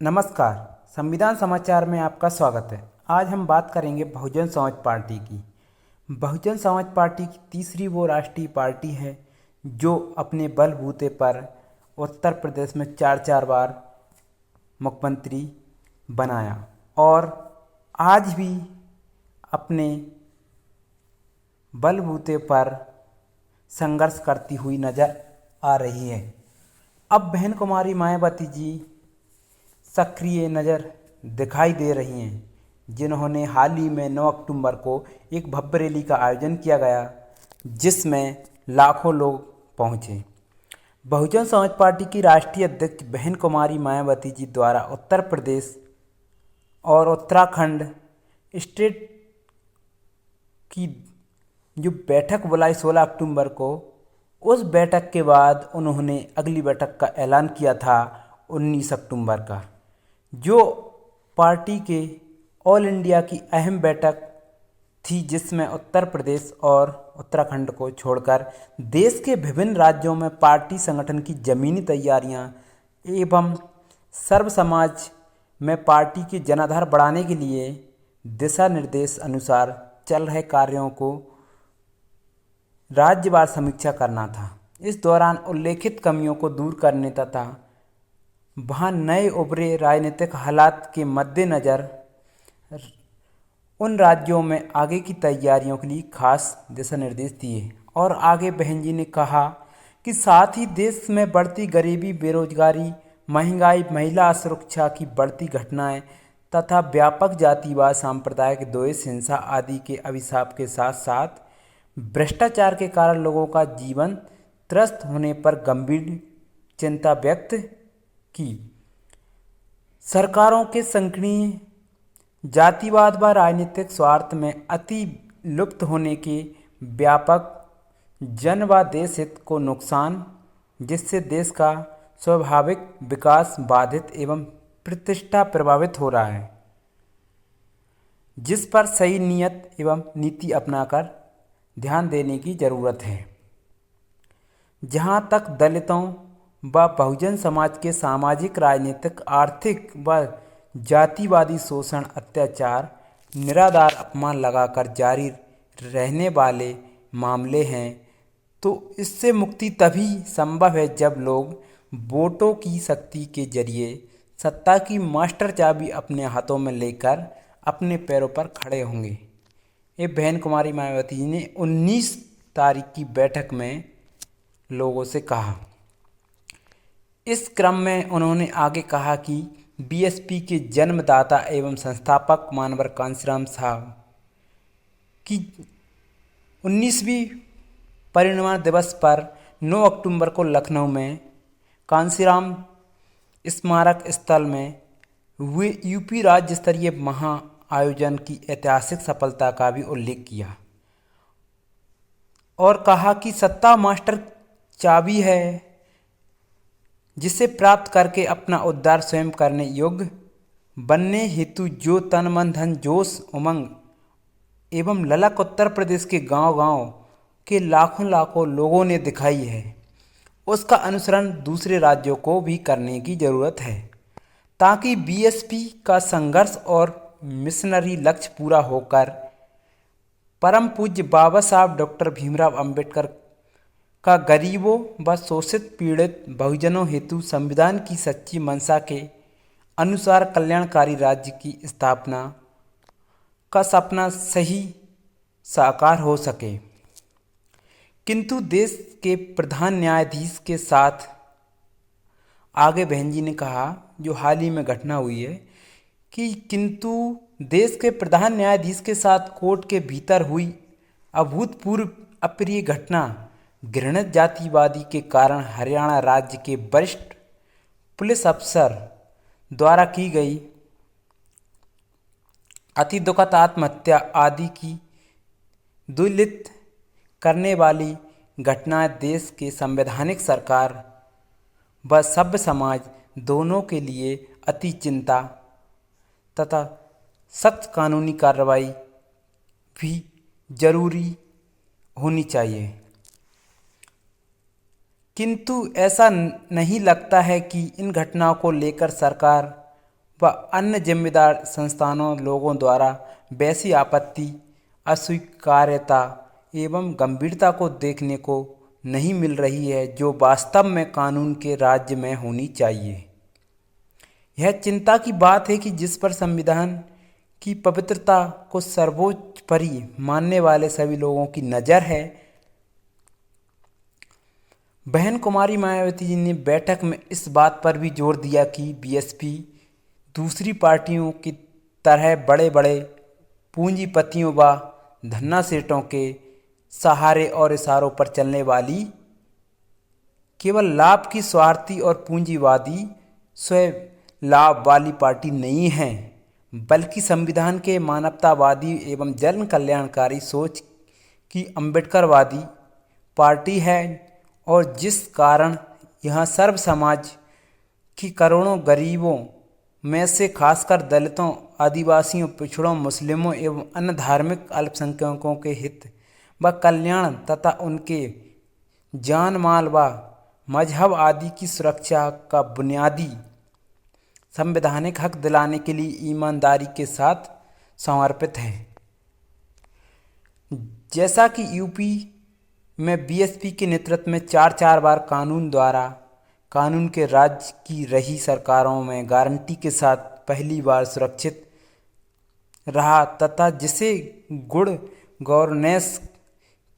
नमस्कार। संविधान समाचार में आपका स्वागत है। आज हम बात करेंगे बहुजन समाज पार्टी की। बहुजन समाज पार्टी की तीसरी वो राष्ट्रीय पार्टी है जो अपने बलबूते पर उत्तर प्रदेश में चार चार बार मुख्यमंत्री बनाया और आज भी अपने बलबूते पर संघर्ष करती हुई नजर आ रही है। अब बहन कुमारी मायावती जी सक्रिय नज़र दिखाई दे रही हैं, जिन्होंने हाल ही में 9 अक्टूबर को एक भव्य रैली का आयोजन किया गया जिसमें लाखों लोग पहुंचे। बहुजन समाज पार्टी की राष्ट्रीय अध्यक्ष बहन कुमारी मायावती जी द्वारा उत्तर प्रदेश और उत्तराखंड स्टेट की जो बैठक बुलाई 16 अक्टूबर को, उस बैठक के बाद उन्होंने अगली बैठक का ऐलान किया था 19 अक्टूबर का, जो पार्टी के ऑल इंडिया की अहम बैठक थी, जिसमें उत्तर प्रदेश और उत्तराखंड को छोड़कर देश के विभिन्न राज्यों में पार्टी संगठन की ज़मीनी तैयारियां एवं सर्व समाज में पार्टी के जनाधार बढ़ाने के लिए दिशा निर्देश अनुसार चल रहे कार्यों को राज्यवार समीक्षा करना था। इस दौरान उल्लेखित कमियों को दूर करने तथा वहाँ नए उभरे राजनीतिक हालात के मद्देनज़र उन राज्यों में आगे की तैयारियों के लिए खास दिशा निर्देश दिए। और आगे बहन जी ने कहा कि साथ ही देश में बढ़ती गरीबी, बेरोजगारी, महंगाई, महिला असुरक्षा की बढ़ती घटनाएं तथा व्यापक जातिवाद, सांप्रदायिक द्वेष, हिंसा आदि के अभिशाप के साथ साथ भ्रष्टाचार के कारण लोगों का जीवन त्रस्त होने पर गंभीर चिंता व्यक्त की। सरकारों के संकीर्ण जातिवाद व राजनीतिक स्वार्थ में अति लुप्त होने के व्यापक जन व देश हित को नुकसान, जिससे देश का स्वाभाविक विकास बाधित एवं प्रतिष्ठा प्रभावित हो रहा है, जिस पर सही नियत एवं नीति अपनाकर ध्यान देने की जरूरत है। जहाँ तक दलितों व बहुजन समाज के सामाजिक, राजनीतिक, आर्थिक व जातिवादी शोषण, अत्याचार, निराधार अपमान लगाकर जारी रहने वाले मामले हैं, तो इससे मुक्ति तभी संभव है जब लोग वोटों की शक्ति के जरिए सत्ता की मास्टर चाबी अपने हाथों में लेकर अपने पैरों पर खड़े होंगे। ये बहन कुमारी मायावती जी ने 19 तारीख की बैठक में लोगों से कहा। इस क्रम में उन्होंने आगे कहा कि बीएसपी के जन्मदाता एवं संस्थापक मानवर कांशीराम साहब की 19वीं परिनिर्वाण दिवस पर 9 अक्टूबर को लखनऊ में कांशीराम स्मारक स्थल में हुए यूपी राज्य स्तरीय महा आयोजन की ऐतिहासिक सफलता का भी उल्लेख किया और कहा कि सत्ता मास्टर चाबी है, जिसे प्राप्त करके अपना उद्धार स्वयं करने योग्य बनने हेतु जो तन मन धन जोश उमंग एवं ललक उत्तर प्रदेश के गांव-गांव के लाखों लाखों लोगों ने दिखाई है, उसका अनुसरण दूसरे राज्यों को भी करने की जरूरत है, ताकि बीएसपी का संघर्ष और मिशनरी लक्ष्य पूरा होकर परम पूज्य बाबा साहब डॉक्टर भीमराव अंबेडकर का गरीबों व शोषित पीड़ित बहुजनों हेतु संविधान की सच्ची मंशा के अनुसार कल्याणकारी राज्य की स्थापना का सपना सही साकार हो सके। किंतु देश के प्रधान न्यायाधीश के साथ आगे बहन जी ने कहा, जो हाल ही में घटना हुई है, कि किंतु देश के प्रधान न्यायाधीश के साथ कोर्ट के भीतर हुई अभूतपूर्व अप्रिय घटना घृणित जातिवादी के कारण हरियाणा राज्य के वरिष्ठ पुलिस अफसर द्वारा की गई अति दुखद आत्महत्या आदि की दुलित करने वाली घटनाएं देश के संवैधानिक सरकार व सभ्य समाज दोनों के लिए अति चिंता तथा सख्त कानूनी कार्रवाई भी जरूरी होनी चाहिए। किंतु ऐसा नहीं लगता है कि इन घटनाओं को लेकर सरकार व अन्य जिम्मेदार संस्थानों लोगों द्वारा वैसी आपत्ति, अस्वीकार्यता एवं गंभीरता को देखने को नहीं मिल रही है जो वास्तव में कानून के राज्य में होनी चाहिए। यह चिंता की बात है कि जिस पर संविधान की पवित्रता को सर्वोपरि मानने वाले सभी लोगों की नज़र है। बहन कुमारी मायावती जी ने बैठक में इस बात पर भी जोर दिया कि बीएसपी दूसरी पार्टियों की तरह बड़े बड़े पूंजीपतियों व धन्ना सेठों के सहारे और इशारों पर चलने वाली केवल लाभ की स्वार्थी और पूंजीवादी स्वयं लाभ वाली पार्टी नहीं है, बल्कि संविधान के मानवतावादी एवं जन कल्याणकारी सोच की अम्बेडकरवादी पार्टी है और जिस कारण यहाँ सर्व समाज की करोड़ों गरीबों में से खासकर दलितों, आदिवासियों, पिछड़ों, मुस्लिमों एवं अन्य धार्मिक अल्पसंख्यकों के हित व कल्याण तथा उनके जान माल व मजहब आदि की सुरक्षा का बुनियादी संवैधानिक हक दिलाने के लिए ईमानदारी के साथ समर्पित है। जैसा कि यूपी में बीएसपी के नेतृत्व में चार बार कानून के राज की रही सरकारों में गारंटी के साथ पहली बार सुरक्षित रहा तथा जिसे गुड गवर्नेंस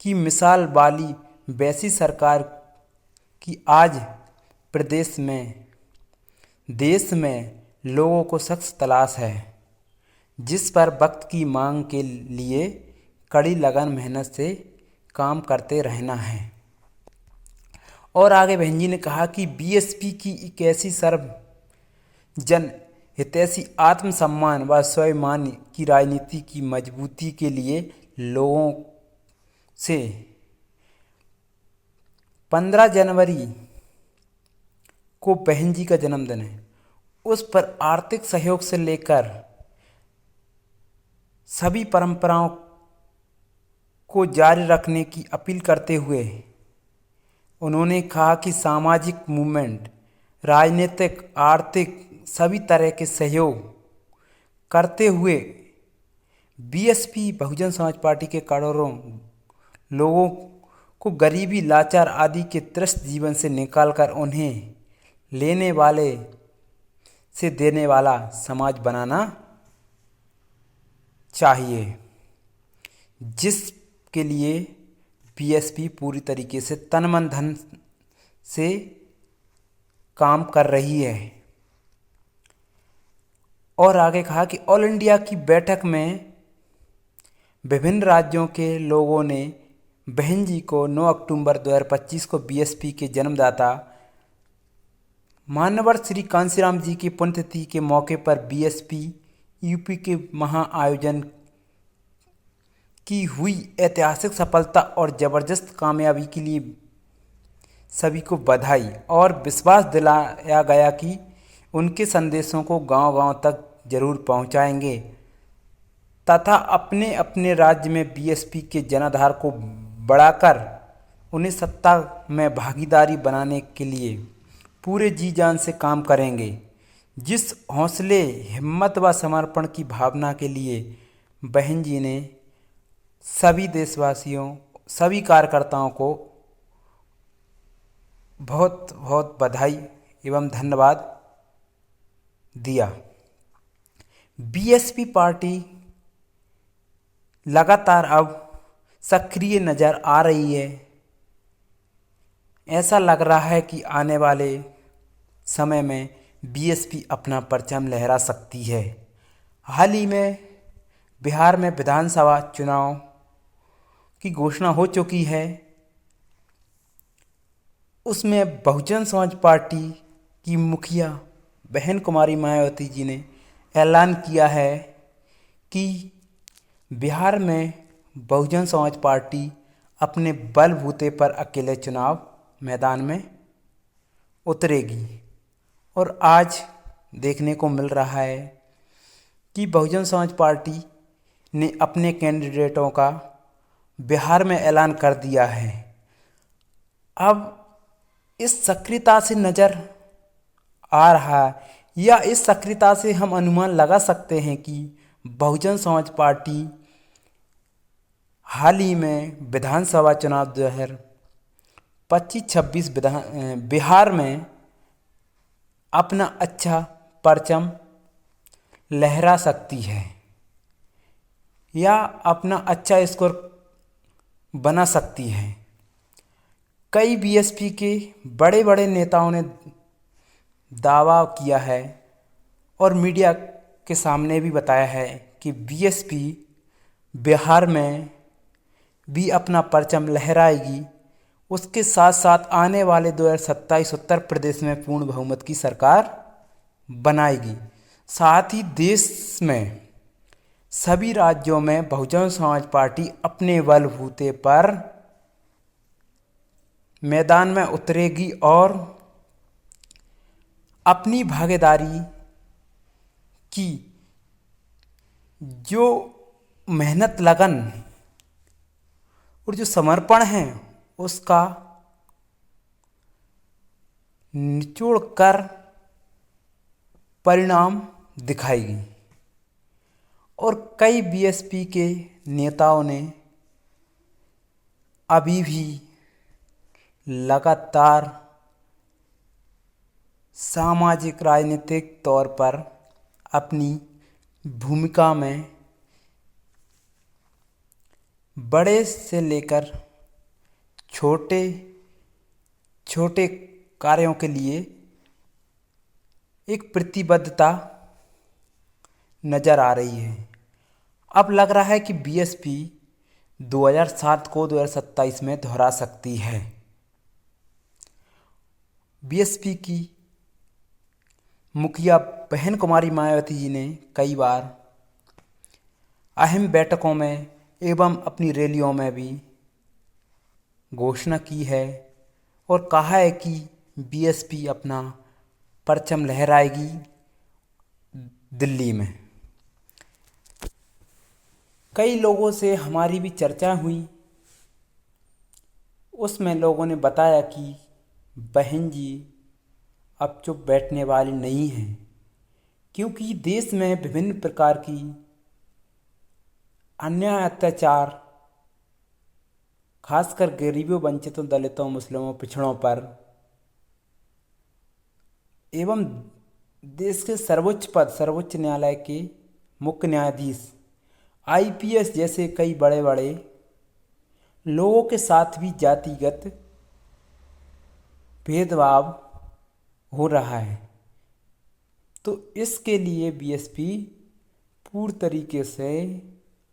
की मिसाल वाली वैसी सरकार की आज देश में लोगों को सख्त तलाश है, जिस पर वक्त की मांग के लिए कड़ी लगन मेहनत से काम करते रहना है। और आगे बहन जी ने कहा कि बीएसपी की एक ऐसी सर्वजन हितैषी आत्मसम्मान व स्वाभिमान की राजनीति की मजबूती के लिए लोगों से 15 जनवरी को बहन जी का जन्मदिन है, उस पर आर्थिक सहयोग से लेकर सभी परंपराओं को जारी रखने की अपील करते हुए उन्होंने कहा कि सामाजिक मूवमेंट, राजनीतिक, आर्थिक सभी तरह के सहयोग करते हुए बीएसपी बहुजन समाज पार्टी के करोड़ों लोगों को गरीबी, लाचार आदि के त्रस्त जीवन से निकालकर उन्हें लेने वाले से देने वाला समाज बनाना चाहिए, जिसके लिए बीएसपी पूरी तरीके से तन मन धन से काम कर रही है। और आगे कहा कि ऑल इंडिया की बैठक में विभिन्न राज्यों के लोगों ने बहन जी को 9 अक्टूबर 2025 को बीएसपी के जन्मदाता मान्यवर श्री कांशीराम जी की पुण्यतिथि के मौके पर बीएसपी यूपी के महाआयोजन की हुई ऐतिहासिक सफलता और ज़बरदस्त कामयाबी के लिए सभी को बधाई और विश्वास दिलाया गया कि उनके संदेशों को गांव-गांव तक जरूर पहुंचाएंगे तथा अपने अपने राज्य में बीएसपी के जनाधार को बढ़ाकर उन्हें सत्ता में भागीदारी बनाने के लिए पूरे जी जान से काम करेंगे। जिस हौसले, हिम्मत व समर्पण की भावना के लिए बहन जी ने सभी देशवासियों, सभी कार्यकर्ताओं को बहुत बहुत बधाई एवं धन्यवाद दिया। बीएसपी पार्टी लगातार अब सक्रिय नज़र आ रही है। ऐसा लग रहा है कि आने वाले समय में बीएसपी अपना परचम लहरा सकती है। हाल ही में बिहार में विधानसभा चुनाव की घोषणा हो चुकी है। उसमें बहुजन समाज पार्टी की मुखिया बहन कुमारी मायावती जी ने ऐलान किया है कि बिहार में बहुजन समाज पार्टी अपने बलबूते पर अकेले चुनाव मैदान में उतरेगी। और आज देखने को मिल रहा है कि बहुजन समाज पार्टी ने अपने कैंडिडेटों का बिहार में ऐलान कर दिया है। अब इस सक्रियता से नज़र आ रहा है या इस सक्रियता से हम अनुमान लगा सकते हैं कि बहुजन समाज पार्टी हाल ही में विधानसभा चुनाव 2025-26 बिहार में अपना अच्छा परचम लहरा सकती है या अपना अच्छा स्कोर बना सकती है। कई बीएसपी के बड़े बड़े नेताओं ने दावा किया है और मीडिया के सामने भी बताया है कि बीएसपी बिहार में भी अपना परचम लहराएगी। उसके साथ साथ आने वाले 2027 उत्तर प्रदेश में पूर्ण बहुमत की सरकार बनाएगी। साथ ही देश में सभी राज्यों में बहुजन समाज पार्टी अपने बलबूते पर मैदान में उतरेगी और अपनी भागीदारी की जो मेहनत, लगन और जो समर्पण है उसका निचोड़ कर परिणाम दिखाएगी। और कई बीएसपी के नेताओं ने अभी भी लगातार सामाजिक राजनीतिक तौर पर अपनी भूमिका में बड़े से लेकर छोटे छोटे कार्यों के लिए एक प्रतिबद्धता नज़र आ रही है। अब लग रहा है कि बीएसपी 2007 को 2027 में दोहरा सकती है। बीएसपी की मुखिया बहन कुमारी मायावती जी ने कई बार अहम बैठकों में एवं अपनी रैलियों में भी घोषणा की है और कहा है कि बीएसपी अपना परचम लहराएगी दिल्ली में। कई लोगों से हमारी भी चर्चा हुई, उसमें लोगों ने बताया कि बहन जी अब चुप बैठने वाली नहीं हैं, क्योंकि देश में विभिन्न प्रकार की अन्याय, अत्याचार, खासकर गरीबों, वंचितों, दलितों, मुस्लिमों, पिछड़ों पर एवं देश के सर्वोच्च पद, सर्वोच्च न्यायालय के मुख्य न्यायाधीश, आईपीएस जैसे कई बड़े बड़े लोगों के साथ भी जातिगत भेदभाव हो रहा है। तो इसके लिए बीएसपी पूर्ण तरीके से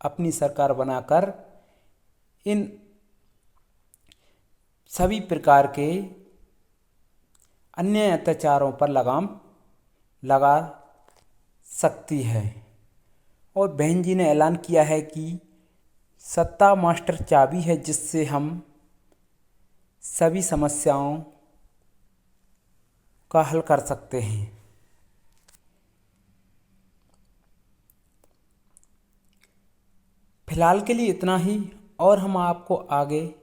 अपनी सरकार बनाकर इन सभी प्रकार के अन्य अत्याचारों पर लगाम लगा सकती है। और बहन जी ने ऐलान किया है कि सत्ता मास्टर चाबी है, जिससे हम सभी समस्याओं का हल कर सकते हैं। फिलहाल के लिए इतना ही, और हम आपको आगे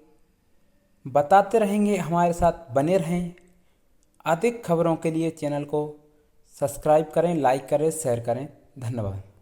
बताते रहेंगे। हमारे साथ बने रहें। अधिक खबरों के लिए चैनल को सब्सक्राइब करें, लाइक करें, शेयर करें। धन्यवाद।